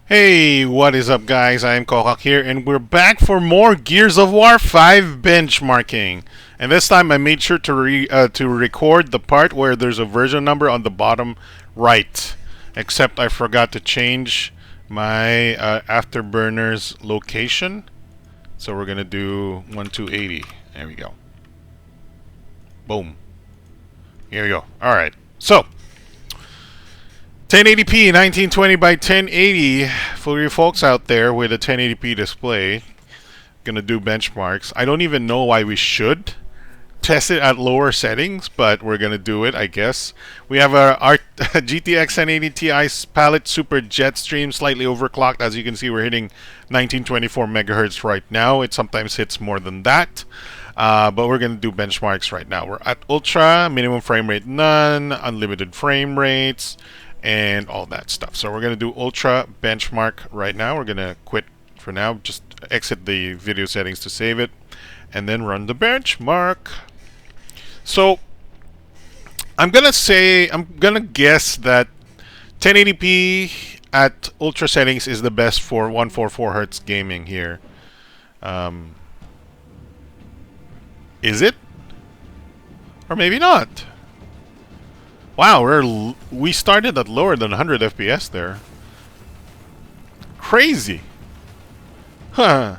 Hey, what is up, guys? I am Kokak here, and we're back for more Gears of War 5 benchmarking. And this time I made sure to record the part where there's a version number on the bottom right. Except I forgot to change my Afterburner's location. So we're gonna do 1280. There we go. Boom. Here we go. Alright. So, 1080p 1920 by 1080 for you folks out there with a 1080p display. Gonna do benchmarks. I don't even know why we should test it at lower settings, but we're gonna do it, I guess. We have our GTX 1080 Ti palette Super Jetstream, slightly overclocked. As you can see, we're hitting 1924 megahertz right now. It sometimes hits more than that. But we're going to do benchmarks right now. We're at ultra, minimum frame rate none, unlimited frame rates, and all that stuff. So we're going to do ultra benchmark right now. We're going to quit for now. Just exit the video settings to save it, and then run the benchmark. So I'm going to guess that 1080p at ultra settings is the best for 144 hertz gaming here. Is it? Or maybe not. Wow, we started at lower than 100 FPS there. Crazy. Huh.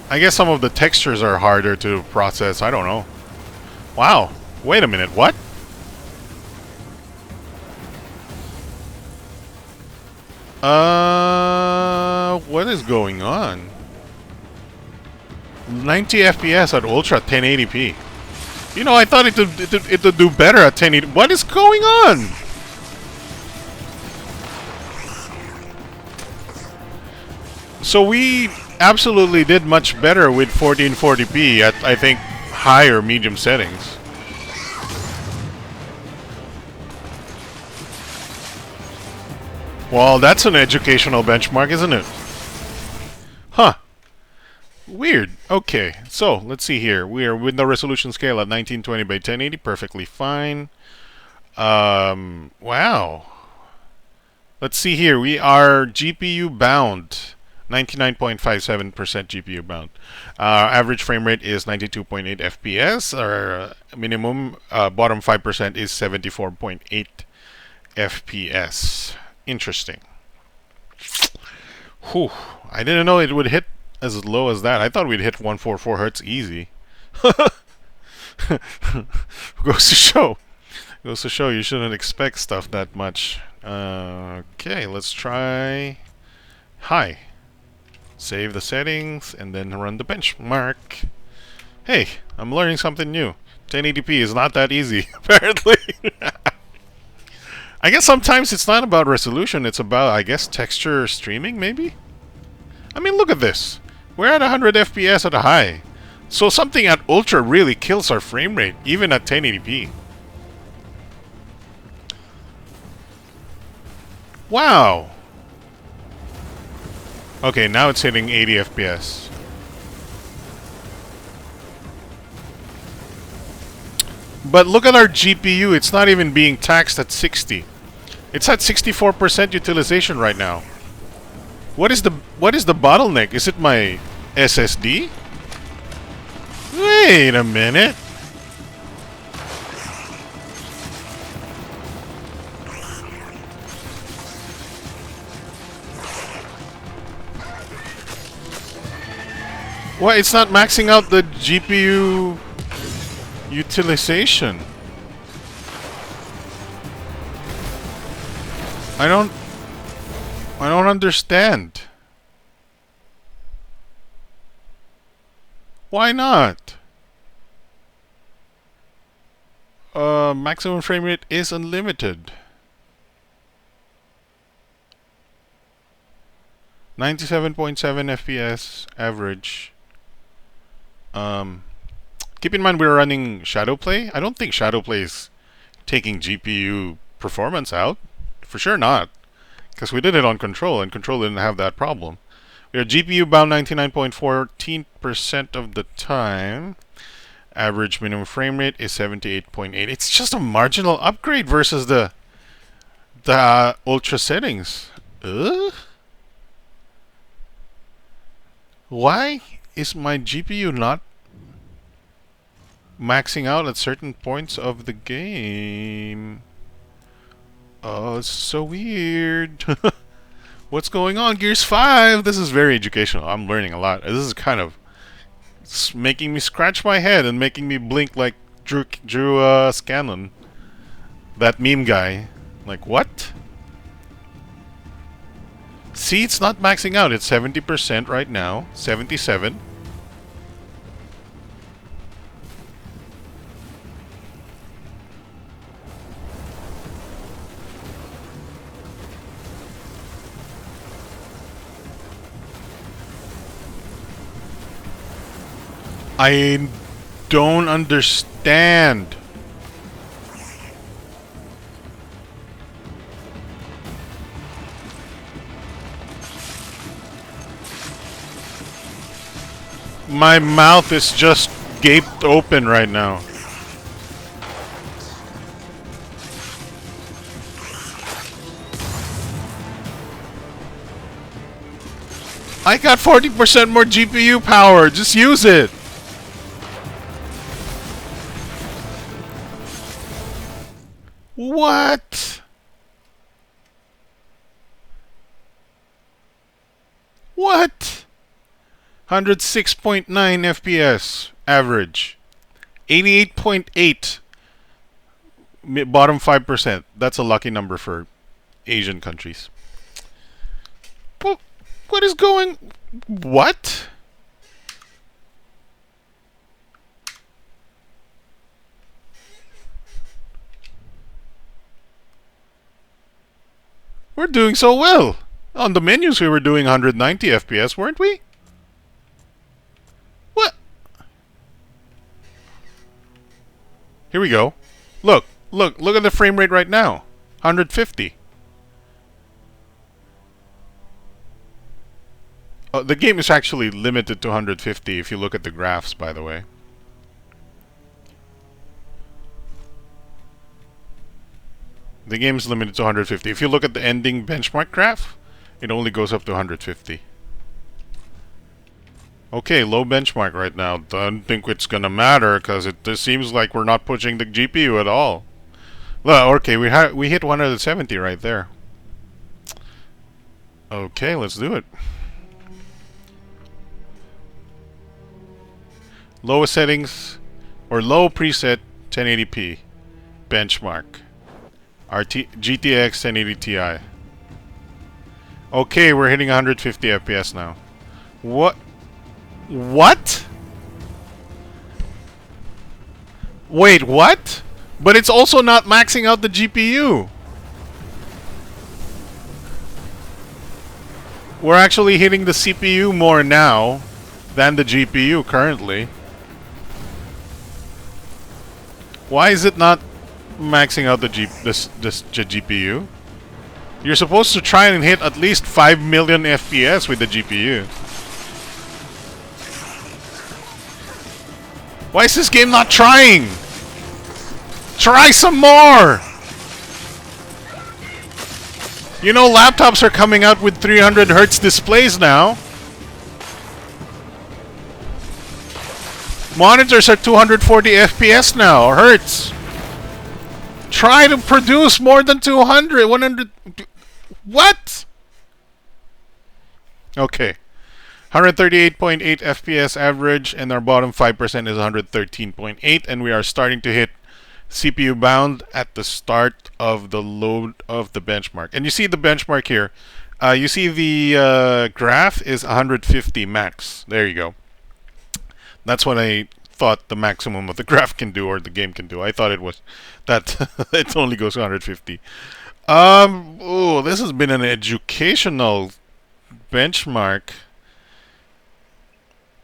I guess some of the textures are harder to process. I don't know. Wow. Wait a minute. What? What is going on? 90 FPS at ultra 1080p. You know, I thought it would do better at 1080. What is going on? So we absolutely did much better with 1440p at, I think, high or medium settings. Well, that's an educational benchmark, isn't it? Huh. Weird. Okay, so let's see here. We are with the resolution scale at 1920 by 1080, perfectly fine. Wow. Let's see here. We are GPU bound, 99.57% GPU bound. Average frame rate is 92.8 FPS. Our minimum bottom 5% is 74.8 FPS. Interesting. Whew. I didn't know it would hit as low as that. I thought we'd hit 144 hertz easy. Goes to show. Goes to show you shouldn't expect stuff that much. Okay, let's try high. Save the settings and then run the benchmark. Hey, I'm learning something new. 1080p is not that easy, apparently. I guess sometimes it's not about resolution, it's about, I guess, texture streaming, maybe? I mean, look at this. We're at 100 FPS at a high. So something at ultra really kills our frame rate, even at 1080p. Wow. Okay, now it's hitting 80 FPS. But look at our GPU, it's not even being taxed at 60. It's at 64% utilization right now. What is the bottleneck? Is it my SSD? Wait a minute. Why it's not maxing out the GPU utilization? I don't understand. Why not? Maximum frame rate is unlimited. 97.7 FPS average. Keep in mind we're running Shadowplay. I don't think Shadowplay is taking GPU performance out. For sure not. Because we did it on Control, and Control didn't have that problem. We are GPU bound 99.14% of the time. Average minimum frame rate is 78.8. It's just a marginal upgrade versus the ultra settings. Why is my GPU not maxing out at certain points of the game? Oh, it's so weird. What's going on? Gears 5! This is very educational. I'm learning a lot. This is kind of making me scratch my head and making me blink like Drew Scanlon. That meme guy. Like, what? See, it's not maxing out. It's 70% right now. 77. I don't understand. My mouth is just gaped open right now. I got 40% more GPU power. Just use it. What? What? 106.9 FPS average. 88.8 bottom 5%. That's a lucky number for Asian countries. What is going... What? We're doing so well. On the menus we were doing 190 FPS, weren't we? What? Here we go. Look at the frame rate right now. 150. The game is actually limited to 150 if you look at the graphs, by the way. The game is limited to 150. If you look at the ending benchmark graph, it only goes up to 150. Okay, low benchmark right now. Don't think it's gonna matter because it seems like we're not pushing the GPU at all. Well, okay, we hit 170 right there. Okay, let's do it. Lowest settings or low preset 1080p benchmark. GTX 1080 Ti. Okay, we're hitting 150 FPS now. What? What? Wait, what? But it's also not maxing out the GPU. We're actually hitting the CPU more now than the GPU currently. Why is it not maxing out the GPU? You're supposed to try and hit at least 5 million FPS with the GPU. Why is this game not trying? Try some more! You know, laptops are coming out with 300 Hz displays now. Monitors are 240 FPS now, or Hertz. Try to produce more than 200, 100... What? Okay. 138.8 FPS average, and our bottom 5% is 113.8, and we are starting to hit CPU bound at the start of the load of the benchmark. And you see the benchmark here. You see the graph is 150 max. There you go. That's what I thought the maximum of the graph can do, or the game can do. I thought it was that it only goes to 150. Oh, this has been an educational benchmark.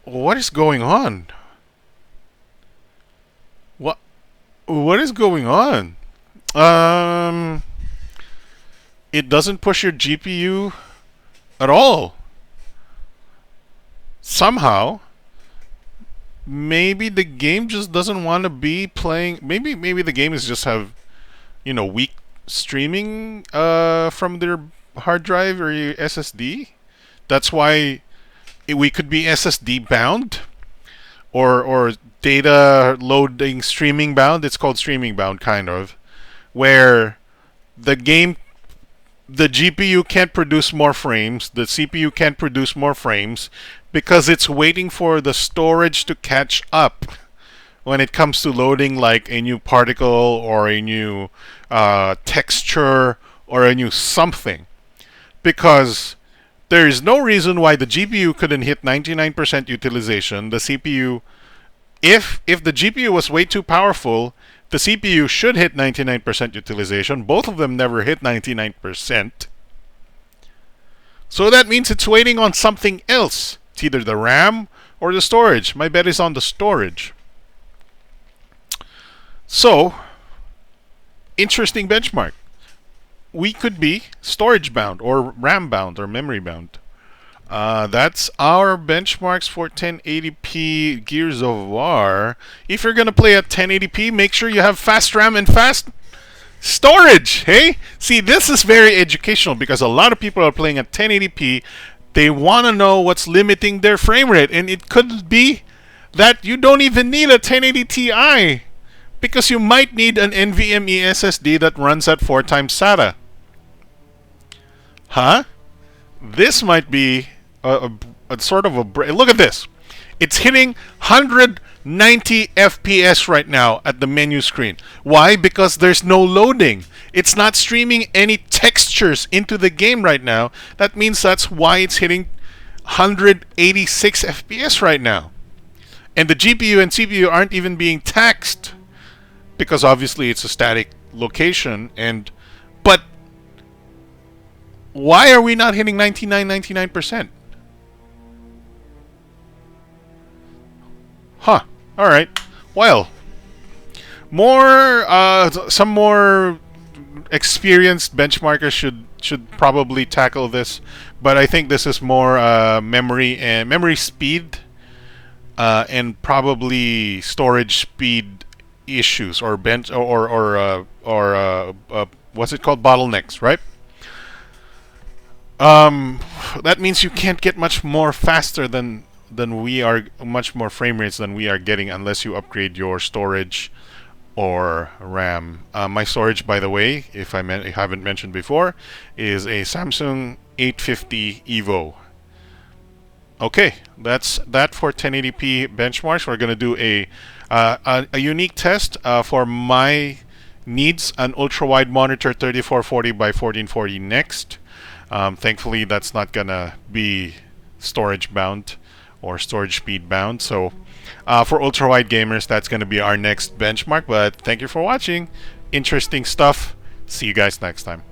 What is going on? What is going on? It doesn't push your GPU at all. Somehow. Maybe the game just doesn't want to be playing. Maybe the game is just have, you know, weak streaming from their hard drive or your SSD. That's why we could be SSD bound or data loading streaming bound. It's called streaming bound, kind of, where the GPU can't produce more frames, the CPU can't produce more frames because it's waiting for the storage to catch up when it comes to loading like a new particle or a new texture or a new something. Because there is no reason why the GPU couldn't hit 99% utilization. The CPU, if the GPU was way too powerful, the CPU should hit 99% utilization. Both of them never hit 99%. So that means it's waiting on something else. It's either the RAM or the storage. My bet is on the storage. So, interesting benchmark. We could be storage bound or RAM bound or memory bound. That's our benchmarks for 1080p Gears of War. If you're going to play at 1080p, make sure you have fast RAM and fast storage. Hey? See, this is very educational because a lot of people are playing at 1080p. They want to know what's limiting their frame rate. And it could be that you don't even need a 1080 Ti because you might need an NVMe SSD that runs at 4 times SATA. Huh? This might be a sort of a break. Look at this. It's hitting 190 FPS right now at the menu screen. Why? Because there's no loading. It's not streaming any textures into the game right now. That means that's why it's hitting 186 FPS right now. And the GPU and CPU aren't even being taxed because obviously it's a static location. But why are we not hitting 99%? Huh. Alright. Well, some more experienced benchmarkers should probably tackle this, but I think this is more memory speed and probably storage speed issues or what's it called, bottlenecks, right? That means you can't get much more faster than we are, much more frame rates than we are getting unless you upgrade your storage or RAM. My storage, by the way, if I haven't mentioned before, is a Samsung 850 EVO. Okay, that's that for 1080p benchmarks. We're going to do a unique test for my needs, an ultra-wide monitor 3440 by 1440 next. Thankfully, that's not going to be storage bound or storage speed bound. So for ultra-wide gamers, that's going to be our next benchmark. But thank you for watching. Interesting stuff. See you guys next time.